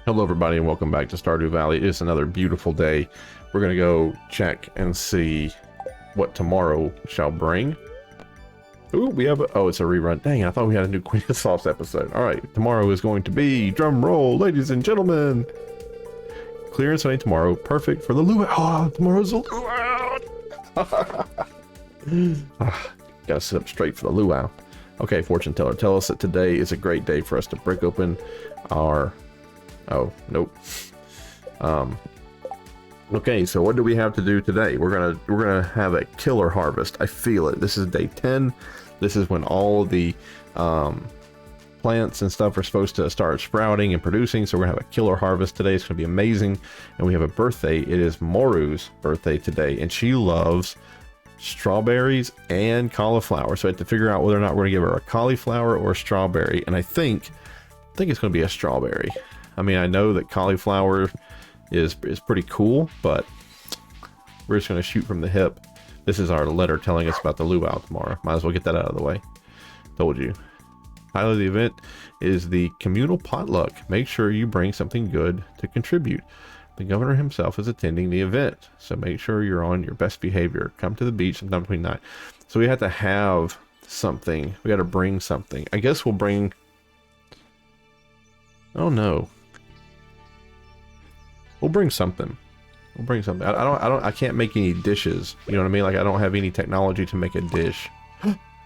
Hello everybody and welcome back to Stardew Valley. It's another beautiful day. We're gonna go check and see what tomorrow shall bring. Ooh, we have oh, it's a rerun. Dang, I thought we had a new Queen of Sauce episode. Alright, tomorrow is going to be, drum roll, ladies and gentlemen. Clear and sunny tomorrow, perfect for the luau. Oh, tomorrow's a luau. Gotta sit up straight for the luau. Okay, fortune teller, tell us that today is a great day for us to break open our... Oh, nope. Okay, so what do we have to do today? We're gonna have a killer harvest. I feel it. This is day 10. This is when all the plants and stuff are supposed to start sprouting and producing. So we're gonna have a killer harvest today. It's gonna be amazing. And we have a birthday. It is Moru's birthday today, and she loves strawberries and cauliflower. So I have to figure out whether or not we're gonna give her a cauliflower or a strawberry. And I think it's gonna be a strawberry. I mean, I know that cauliflower is pretty cool, but we're just going to shoot from the hip. This is our letter telling us about the luau tomorrow. Might as well get that out of the way. Told you. Title of the event is the communal potluck. Make sure you bring something good to contribute. The governor himself is attending the event, so make sure you're on your best behavior. Come to the beach sometime between 9. So we have to have something. We got to bring something. I guess we'll bring... Oh no. We'll bring something. We'll bring something. I can't make any dishes. You know what I mean? Like, I don't have any technology to make a dish.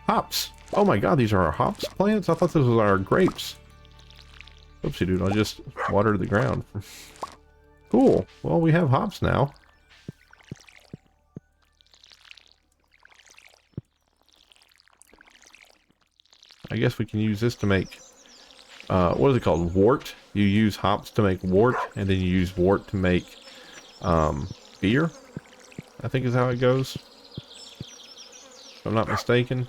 Hops. Oh my god, these are our hops plants? I thought this was our grapes. Oopsie dude, I just watered the ground. Cool. Well, we have hops now. I guess we can use this to make... what is it called? Wort. You use hops to make wort, and then you use wort to make beer, I think is how it goes, if I'm not mistaken.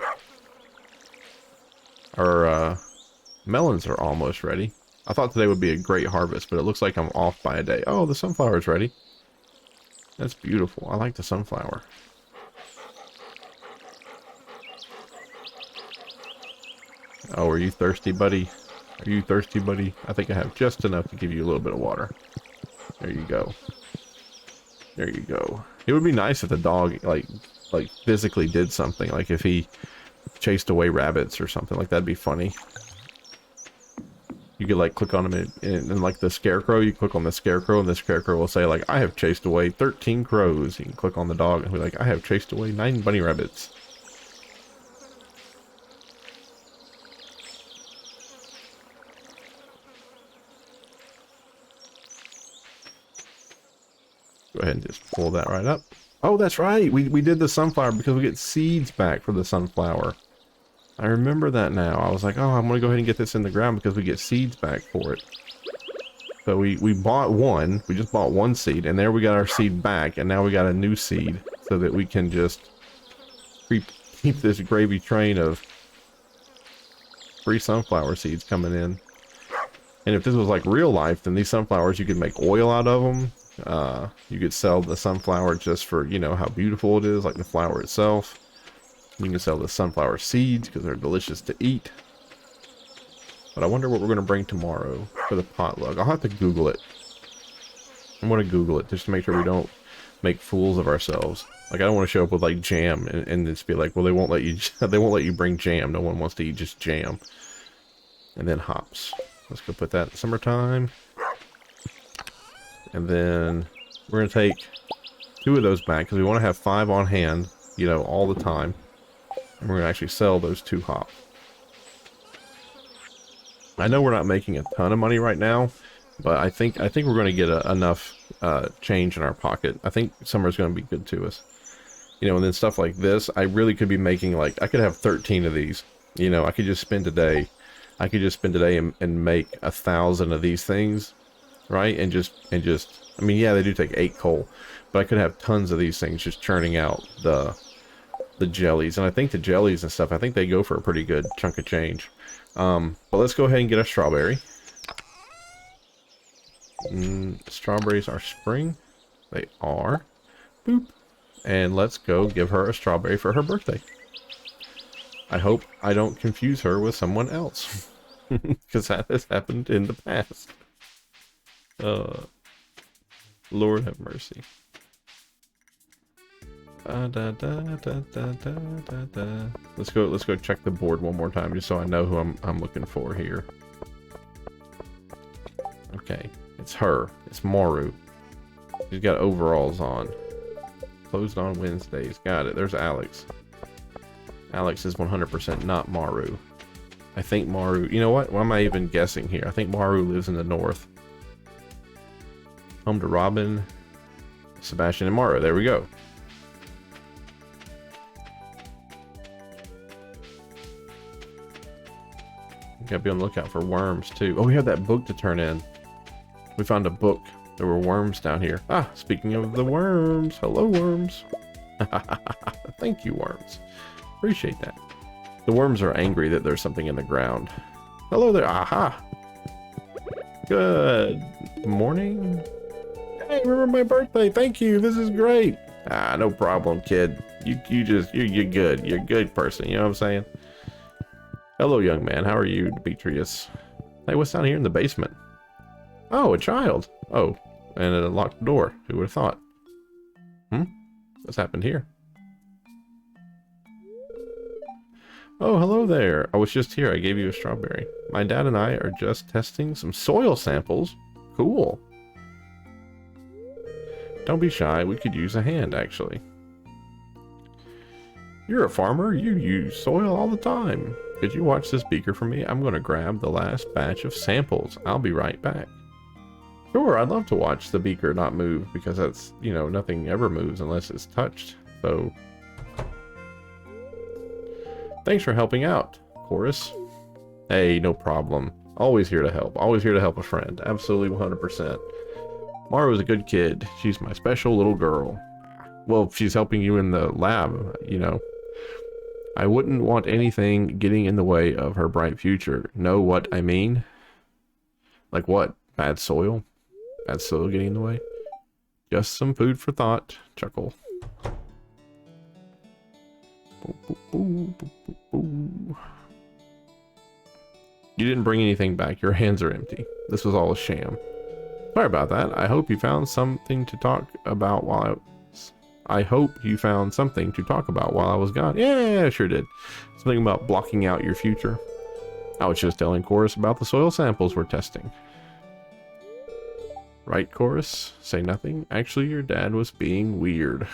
Our melons are almost ready. I thought today would be a great harvest, but it looks like I'm off by a day. Oh, the sunflower is ready. That's beautiful. I like the sunflower. Oh, are you thirsty, buddy? Are you thirsty, buddy? I think I have just enough to give you a little bit of water. There you go. There you go. It would be nice if the dog, like physically did something. Like if he chased away rabbits or something. Like, that'd be funny. You could, like, click on him and like the Scarecrow, you click on the Scarecrow, and the Scarecrow will say, like, I have chased away 13 crows. You can click on the dog and be like, I have chased away 9 bunny rabbits. Go ahead and just pull that right up. Oh, that's right. We did the sunflower because we get seeds back for the sunflower. I remember that now. I was like, oh, I'm going to go ahead and get this in the ground because we get seeds back for it. So we bought one. We just bought one seed, and there we got our seed back, and now we got a new seed so that we can just keep this gravy train of free sunflower seeds coming in. And if this was like real life, then these sunflowers, you could make oil out of them. You could sell the sunflower just for, you know, how beautiful it is, like the flower itself. You can sell the sunflower seeds because they're delicious to eat. But I wonder what we're going to bring tomorrow for the potluck. I'll have to Google it. I'm going to Google it just to make sure we don't make fools of ourselves. Like, I don't want to show up with like jam and just be like, well, they won't let you bring jam. No one wants to eat just jam. And then hops. Let's go put that in summertime. And then we're going to take 2 of those back because we want to have 5 on hand, you know, all the time. And we're going to actually sell those 2 hops. I know we're not making a ton of money right now, but I think we're going to get enough change in our pocket. I think summer's going to be good to us. You know, and then stuff like this, I really could be making, like, I could have 13 of these. You know, I could just spend a day. I could just spend a day and make 1,000 of these things. Right? And just, I mean, yeah, they do take 8 coal, but I could have tons of these things just churning out the jellies. And I think the jellies and stuff, I think they go for a pretty good chunk of change. But let's go ahead and get a strawberry. Strawberries are spring. They are. Boop. And let's go give her a strawberry for her birthday. I hope I don't confuse her with someone else. Because that has happened in the past. Uh, Lord have mercy. Let's go check the board one more time just so I know who I'm looking for here. Okay, it's her. It's Maru. She's got overalls on. Closed on Wednesdays. Got it. There's Alex. Alex is 100% not Maru. I think Maru... You know what? Why am I even guessing here? I think Maru lives in the north. Home to Robin, Sebastian, and Maru. There we go. Gotta be on the lookout for worms, too. Oh, we have that book to turn in. We found a book. There were worms down here. Ah, speaking of the worms. Hello, worms. Thank you, worms. Appreciate that. The worms are angry that there's something in the ground. Hello there. Aha. Good morning. Hey, remember my birthday. Thank you. This is great. Ah, no problem, kid. You're good. You're a good person. You know what I'm saying? Hello, young man. How are you, Demetrius? Hey, what's down here in the basement? Oh, a child. Oh, and a locked door. Who would have thought? What's happened here? Oh, hello there. I was just here. I gave you a strawberry. My dad and I are just testing some soil samples. Cool. Don't be shy. We could use a hand, actually. You're a farmer. You use soil all the time. Could you watch this beaker for me? I'm going to grab the last batch of samples. I'll be right back. Sure, I'd love to watch the beaker not move because that's, you know, nothing ever moves unless it's touched. So, thanks for helping out, Chorus. Hey, no problem. Always here to help. Always here to help a friend. Absolutely 100%. Maru's a good kid. She's my special little girl. Well, if she's helping you in the lab, you know. I wouldn't want anything getting in the way of her bright future. Know what I mean? Like what? Bad soil? Bad soil getting in the way? Just some food for thought. Chuckle. You didn't bring anything back. Your hands are empty. This was all a sham. Sorry about that. I hope you found something to talk about while I hope you found something to talk about while I was gone. Yeah, I sure did. Something about blocking out your future. I was just telling Chorus about the soil samples we're testing. Right, Chorus? Say nothing? Actually, your dad was being weird.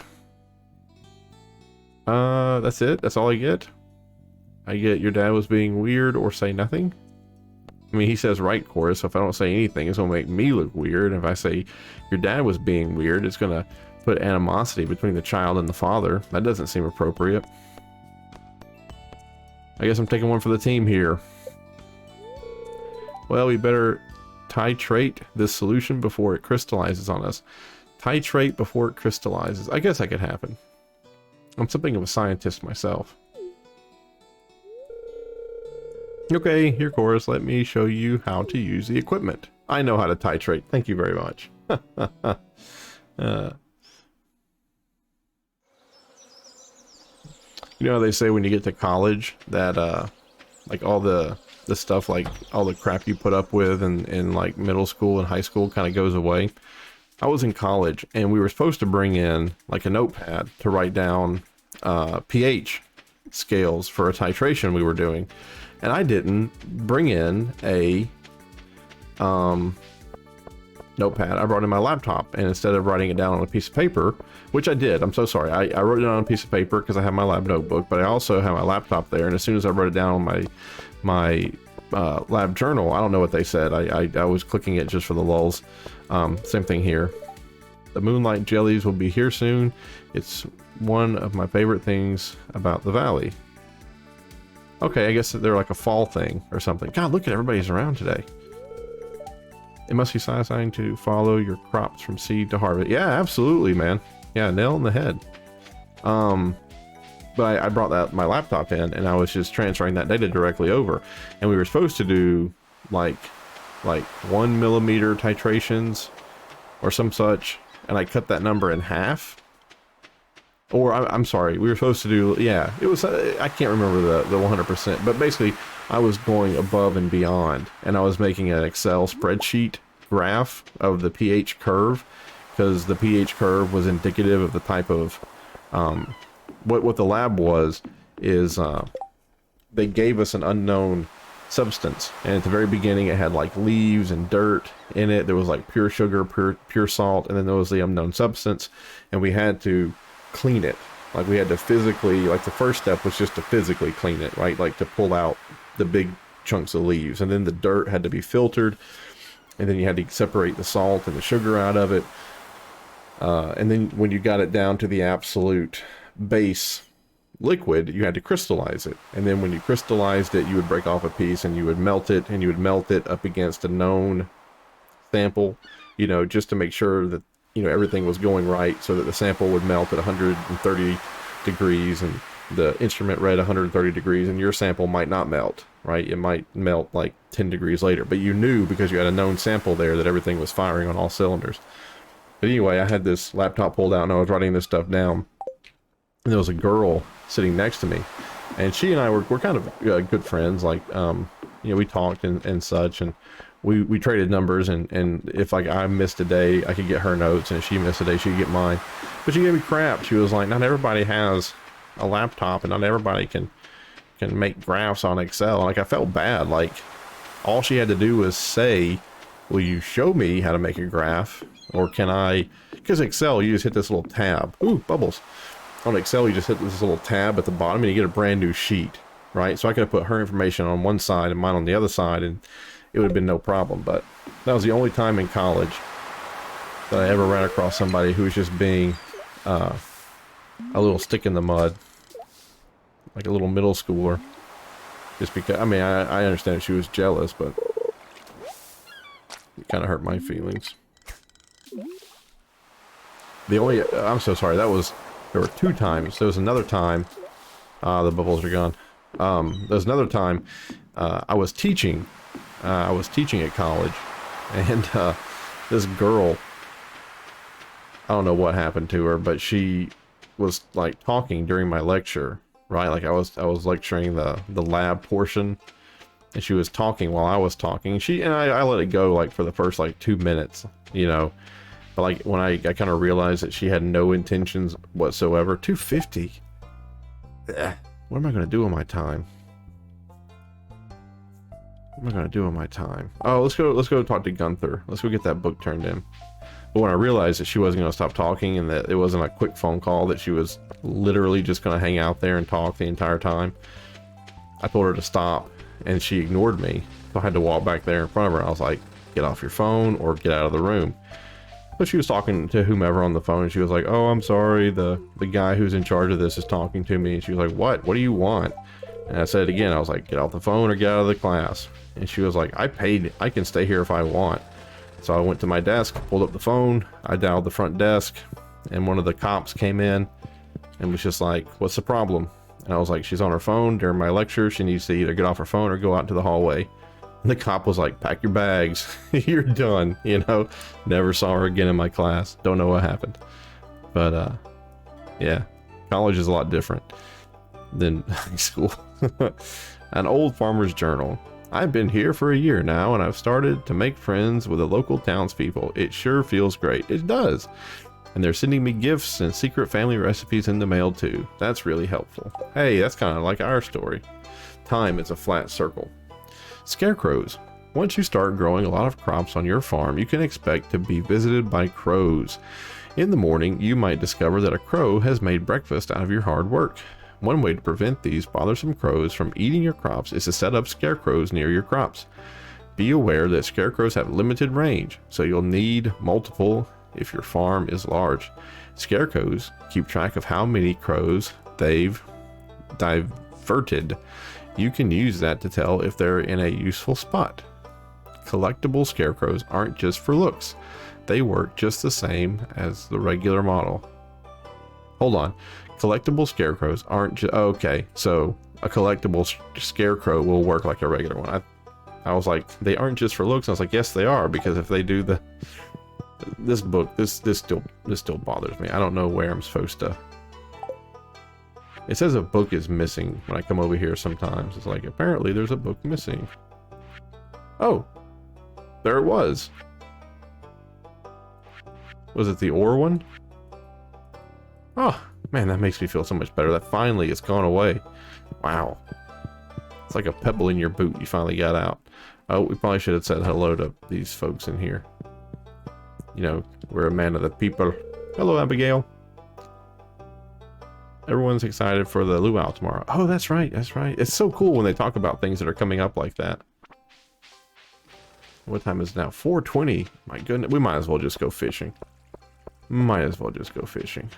That's it? That's all I get? I get your dad was being weird or say nothing? I mean, he says right, Chorus, so if I don't say anything, it's going to make me look weird. If I say your dad was being weird, it's going to put animosity between the child and the father. That doesn't seem appropriate. I guess I'm taking one for the team here. Well, we better titrate this solution before it crystallizes on us. Titrate before it crystallizes. I guess that could happen. I'm something of a scientist myself. Okay, here, Chorus, let me show you how to use the equipment. I know how to titrate. Thank you very much. You know how they say when you get to college that like all the stuff, like all the crap you put up with in like middle school and high school kind of goes away? I was in college and we were supposed to bring in like a notepad to write down pH scales for a titration we were doing, and I didn't bring in a notepad. I brought in my laptop, and instead of writing it down on a piece of paper, which I did, I'm so sorry, I wrote it down on a piece of paper because I have my lab notebook, but I also have my laptop there, and as soon as I wrote it down on my lab journal, I don't know what they said, I was clicking it just for the lulz. Same thing here. The moonlight jellies will be here soon. It's one of my favorite things about the valley. Okay, I guess they're like a fall thing or something. God, look at everybody's around today. It must be satisfying to follow your crops from seed to harvest. Yeah, absolutely, man. Yeah, nail on the head. But I brought my laptop in, and I was just transferring that data directly over. And we were supposed to do like 1 millimeter titrations or some such, and I cut that number in half. Or I'm sorry, we were supposed to do, yeah, it was, I can't remember the 100%, but basically I was going above and beyond, and I was making an Excel spreadsheet graph of the pH curve, because the pH curve was indicative of the type of what the lab was is they gave us an unknown substance, and at the very beginning it had like leaves and dirt in it. There was like pure sugar, pure salt, and then there was the unknown substance, and we had to clean it. Like we had to physically, like the first step was just to physically clean it, right? Like to pull out the big chunks of leaves, and then the dirt had to be filtered, and then you had to separate the salt and the sugar out of it, and then when you got it down to the absolute base liquid, you had to crystallize it. And then when you crystallized it, you would break off a piece and you would melt it, and you would melt it up against a known sample, you know, just to make sure that, you know, everything was going right, so that the sample would melt at 130 degrees and the instrument read 130 degrees, and your sample might not melt, right? It might melt like 10 degrees later, but you knew because you had a known sample there that everything was firing on all cylinders. But anyway, I had this laptop pulled out and I was writing this stuff down, and there was a girl sitting next to me, and she and I were kind of good friends. Like, you know, we talked and such, and we traded numbers, and if like I missed a day, I could get her notes, and if she missed a day, she could get mine. But she gave me crap. She was like, not everybody has a laptop, and not everybody can make graphs on Excel. And like, I felt bad. Like, all she had to do was say, will you show me how to make a graph, or can I, because Excel, you just hit this little tab. Ooh, bubbles. On Excel, you just hit this little tab at the bottom and you get a brand new sheet, right? So I could have put her information on one side and mine on the other side, and it would have been no problem. But that was the only time in college that I ever ran across somebody who was just being a little stick in the mud, like a little middle schooler. Just because, I mean, I understand she was jealous, but it kind of hurt my feelings. The only, I'm so sorry, that was, there were two times. There was another time, the bubbles are gone. There was another time, I was teaching at college, and this girl, I don't know what happened to her, but she was like talking during my lecture, right? Like I was lecturing the lab portion, and she was talking while I was talking. I let it go like for the first like 2 minutes, you know. But like when I kind of realized that she had no intentions whatsoever. 250. What am I gonna do with my time? What am I gonna do with my time? Oh, let's go talk to Gunther. Let's go get that book turned in. But when I realized that she wasn't gonna stop talking, and that it wasn't a quick phone call, that she was literally just gonna hang out there and talk the entire time, I told her to stop, and she ignored me. So I had to walk back there in front of her. I was like, get off your phone or get out of the room. But she was talking to whomever on the phone, and she was like, oh, I'm sorry, the guy who's in charge of this is talking to me. And she was like, what do you want? And I said it again. I was like, get off the phone or get out of the class. And she was like, I paid, I can stay here if I want. So I went to my desk, pulled up the phone, I dialed the front desk, and one of the cops came in and was just like, what's the problem? And I was like, she's on her phone during my lecture, she needs to either get off her phone or go out into the hallway. And the cop was like, pack your bags, you're done, you know. Never saw her again in my class. Don't know what happened. But yeah, college is a lot different than high school. An old farmer's journal. I've been here for a year now, and I've started to make friends with the local townspeople. It sure feels great. It does. And they're sending me gifts and secret family recipes in the mail too. That's really helpful. Hey, that's kind of like our story. Time is a flat circle. Scarecrows. Once you start growing a lot of crops on your farm, you can expect to be visited by crows. In the morning, you might discover that a crow has made breakfast out of your hard work. One way to prevent these bothersome crows from eating your crops is to set up scarecrows near your crops. Be aware that scarecrows have limited range, so you'll need multiple if your farm is large. Scarecrows keep track of how many crows they've diverted. You can use that to tell if they're in a useful spot. Collectible scarecrows aren't just for looks. They work just the same as the regular model. Hold on. Collectible scarecrows aren't just... Okay, so a collectible scarecrow will work like a regular one. I was like, they aren't just for looks. I was like, yes, they are, because if they do the... This book, this still bothers me. I don't know where I'm supposed to... It says a book is missing when I come over here sometimes. It's like, apparently there's a book missing. Oh, there it was. Was it the ore one? Oh, man, that makes me feel so much better. That finally it's gone away. Wow. It's like a pebble in your boot you finally got out. Oh, we probably should have said hello to these folks in here. You know, we're a man of the people. Hello, Abigail. Everyone's excited for the luau tomorrow. Oh, that's right. That's right. It's so cool when they talk about things that are coming up like that. What time is it now? 4:20. My goodness. We might as well just go fishing. Might as well just go fishing.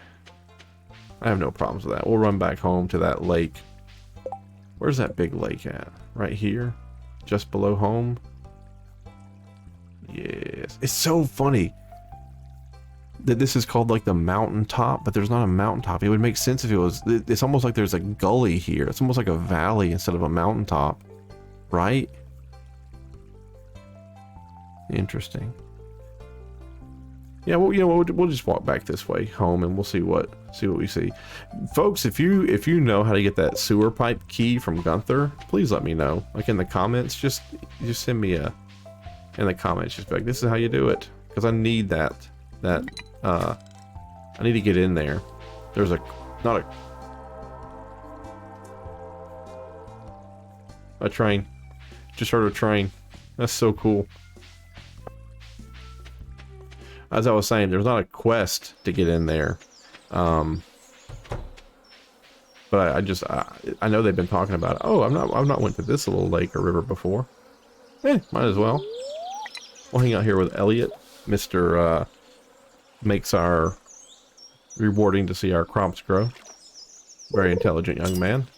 I have no problems with that. We'll run back home to that lake. Where's that big lake at? Right here? Just below home? Yes. It's so funny that this is called like the mountaintop, but there's not a mountaintop. It would make sense if it was. It's almost like there's a gully here. It's almost like a valley instead of a mountaintop, right? Interesting. Yeah, well, you know, we'll just walk back this way home, and we'll see what we see, folks. If you know how to get that sewer pipe key from Gunther, please let me know. Like in the comments, just send me a in the comments. Just be like, this is how you do it, because I need that. I need to get in there. There's a train. Just heard a train. That's so cool. As I was saying, there's not a quest to get in there. But I know they've been talking about it. Oh, I've not went to this little lake or river before. Might as well. We'll hang out here with Elliot. Mr. Makes our rewarding to see our crops grow. Very intelligent young man.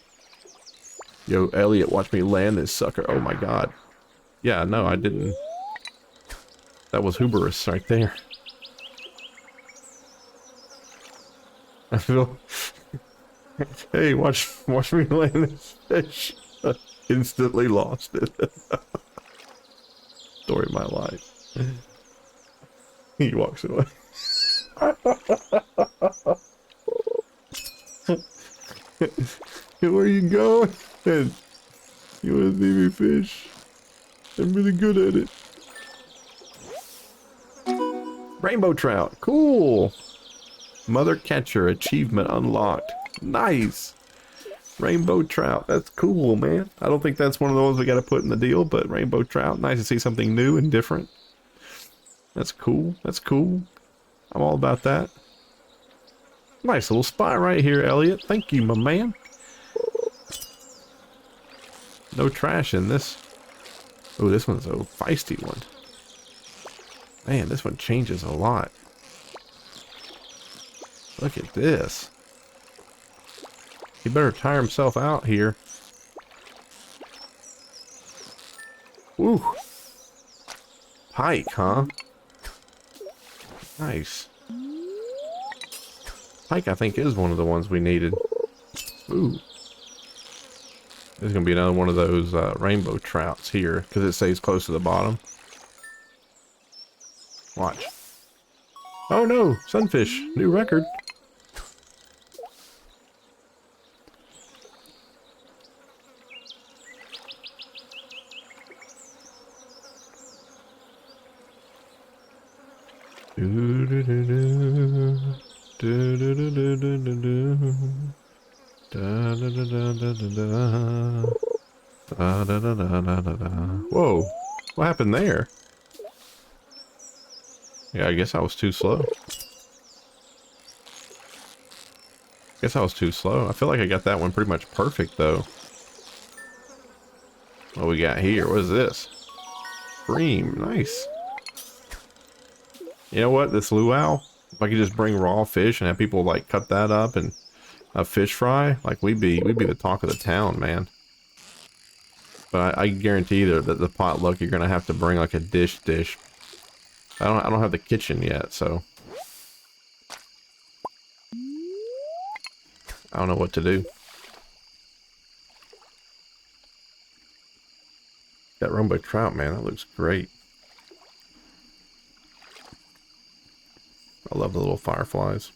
Yo, Elliot, watch me land this sucker. Oh my god. Yeah, no, I didn't. That was hubris right there. I feel. Hey, watch me land this fish. Instantly lost it. Story of my life. He walks away. Where you going? You want to see me fish? I'm really good at it. Rainbow trout. Cool. Mother catcher achievement unlocked. Nice. Rainbow trout. That's cool, man. I don't think that's one of those we got to put in the deal, but rainbow trout. Nice to see something new and different. That's cool. That's cool. I'm all about that. Nice little spot right here, Elliot. Thank you, my man. No trash in this. Oh, this one's a feisty one. Man, this one changes a lot. Look at this. He better tire himself out here. Ooh. Pike, huh? Nice. Pike, I think, is one of the ones we needed. Ooh. There's gonna be another one of those rainbow trouts here, because it stays close to the bottom. Watch. Oh no! Sunfish! New record! Whoa, what happened there? Yeah, I guess I was too slow. I feel like I got that one pretty much perfect though. What we got here? What is this? Cream, nice. You know what? This luau, if I could just bring raw fish and have people like cut that up and a fish fry, like we'd be the talk of the town, man. But I guarantee that the potluck you're gonna have to bring like a dish. I don't have the kitchen yet, so I don't know what to do. That rainbow trout, man, that looks great. I love the little fireflies.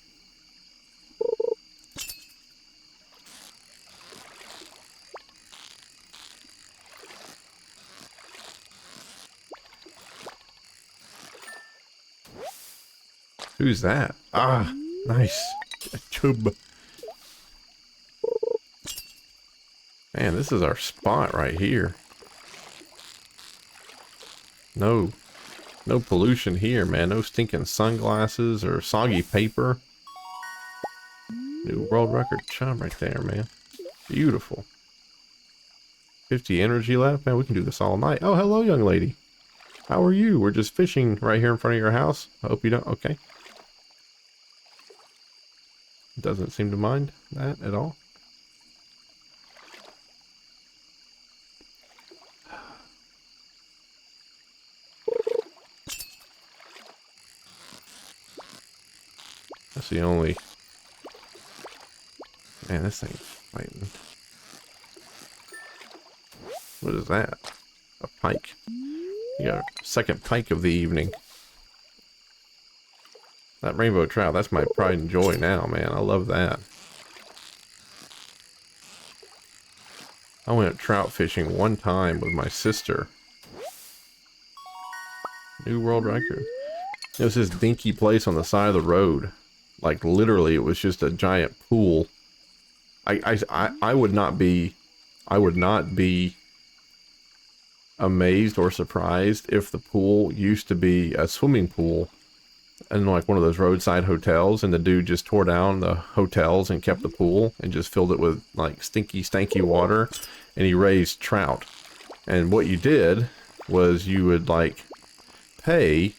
Who's that? Ah, nice. A chub. Man, this is our spot right here. No, no pollution here, man. No stinking sunglasses or soggy paper. New world record chub right there, man. Beautiful. 50 energy left. Man, we can do this all night. Oh, hello, young lady. How are you? We're just fishing right here in front of your house. I hope you don't. Okay. Doesn't seem to mind that at all. That's the only... Man, this thing's fighting. What is that? A pike. You got a second pike of the evening. That rainbow trout, that's my pride and joy now, man. I love that. I went trout fishing one time with my sister. New world record. It was this dinky place on the side of the road. Like, literally, it was just a giant pool. I would not be amazed or surprised if the pool used to be a swimming pool in like one of those roadside hotels, and the dude just tore down the hotels and kept the pool and just filled it with like stinky, stanky water, and he raised trout. And what you did was you would like pay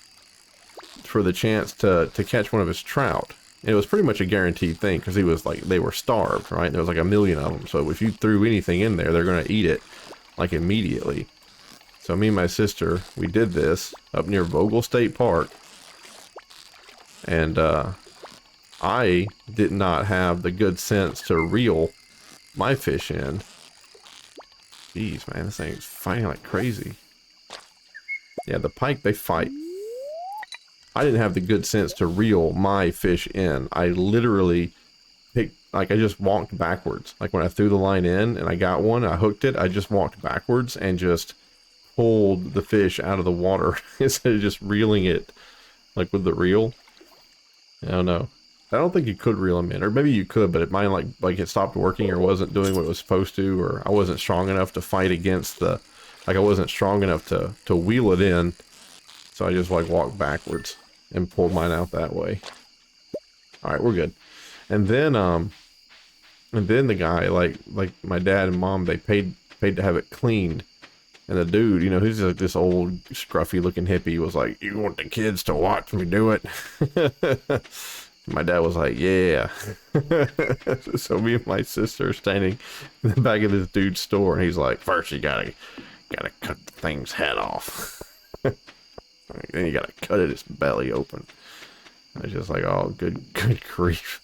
for the chance to catch one of his trout. And it was pretty much a guaranteed thing because he was like, they were starved, right? There was like 1 million of them. So if you threw anything in there, they're going to eat it like immediately. So me and my sister, we did this up near Vogel State Park. And I did not have the good sense to reel my fish in. Jeez, man, this thing's fighting like crazy. Yeah, the pike, they fight. I didn't have the good sense to reel my fish in. I literally picked, like I just walked backwards. Like when I threw the line in and I got one, I hooked it, I just walked backwards and just pulled the fish out of the water instead of just reeling it like with the reel. I don't know. I don't think you could reel them in, or maybe you could, but mine like it stopped working or wasn't doing what it was supposed to, or I wasn't strong enough to fight against the, like I wasn't strong enough to wheel it in, so I just like walked backwards and pulled mine out that way. All right, we're good. And then the guy, like my dad and mom, they paid to have it cleaned. And the dude, you know, he's like this old scruffy looking hippie, was like, "You want the kids to watch me do it?" My dad was like, "Yeah." So me and my sister are standing in the back of this dude's store, and he's like, "First you gotta cut the thing's head off." Then you gotta cut its belly open. I was just like, oh, good grief.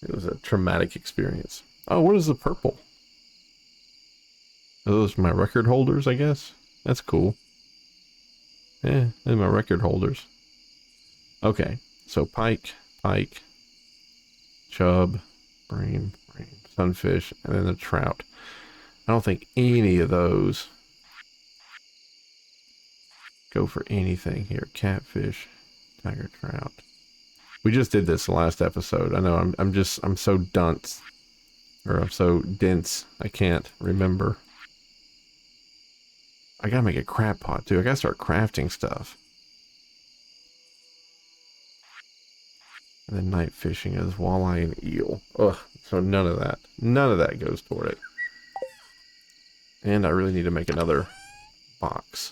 It was a traumatic experience. Oh, what is the purple? Are those my record holders, I guess? That's cool. Yeah, they're my record holders. Okay, so pike, chub, bream, sunfish, and then the trout. I don't think any of those go for anything here. Catfish, tiger trout. We just did this the last episode. I know I'm so dunce, or I'm so dense. I can't remember. I gotta make a crab pot too. I gotta start crafting stuff. And then night fishing is walleye and eel. Ugh. So none of that goes toward it. And I really need to make another box.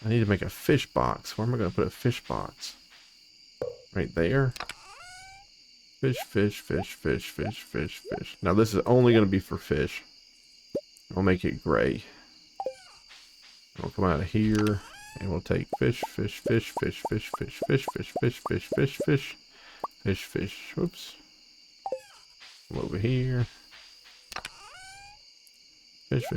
I need to make a fish box. Where am I going to put a fish box? Right there. Fish. Now this is only going to be for fish. I'll make it gray. We'll come out of here and we'll take fish. Whoops. Come over here. Fish.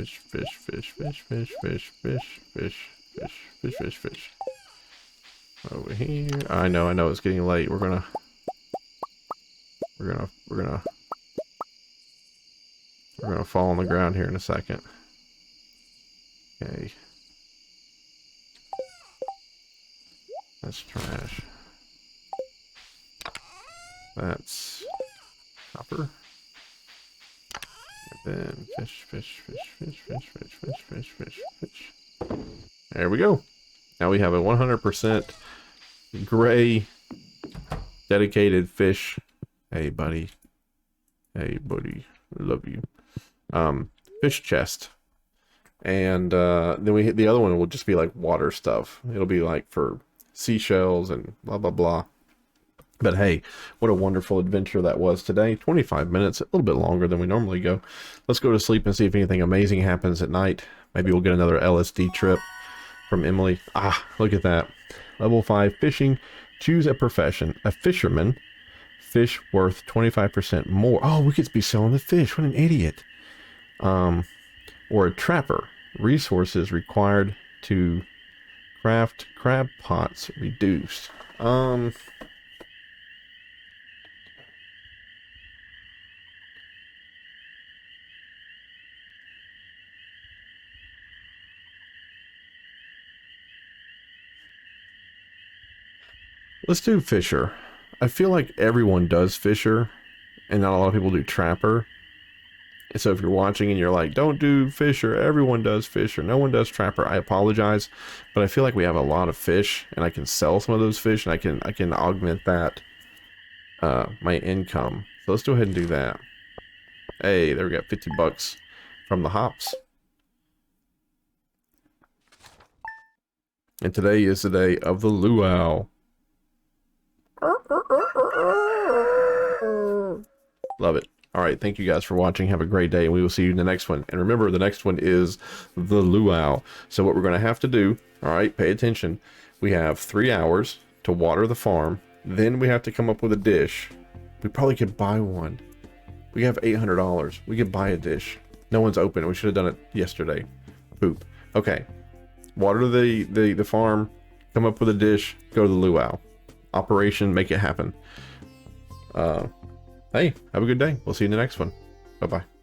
Over here. I know it's getting late. We're gonna fall on the ground here in a second. Okay. That's trash. That's copper. And then fish. There we go. Now we have a 100% gray dedicated fish. Hey, buddy. Hey, buddy. I love you. Fish chest. And then the other one will just be like water stuff. It'll be like for seashells and blah, blah, blah. But hey, what a wonderful adventure that was today. 25 minutes, a little bit longer than we normally go. Let's go to sleep and see if anything amazing happens at night. Maybe we'll get another LSD trip from Emily. Ah, look at that. Level 5 fishing. Choose a profession. A fisherman. Fish worth 25% more. Oh, we could be selling the fish. What an idiot. Or a trapper. Resources required to craft crab pots reduced. Let's do fisher. I feel like everyone does fisher, and not a lot of people do trapper. And so if you're watching and you're like, don't do fisher, everyone does fisher, no one does trapper, I apologize. But I feel like we have a lot of fish, and I can sell some of those fish, and I can augment that, my income. So let's go ahead and do that. Hey, there we got 50 bucks from the hops. And today is the day of the luau. Love it. All right, thank you guys for watching. Have a great day, and we will see you in the next one. And remember, the next one is the luau. So what we're going to have to do, all right, pay attention. We have 3 hours to water the farm. Then we have to come up with a dish. We probably could buy one. We have $800. We could buy a dish. No one's open. We should have done it yesterday. Poop. Okay. Water the farm. Come up with a dish. Go to the luau. Operation, make it happen. Hey, have a good day. We'll see you in the next one. Bye-bye.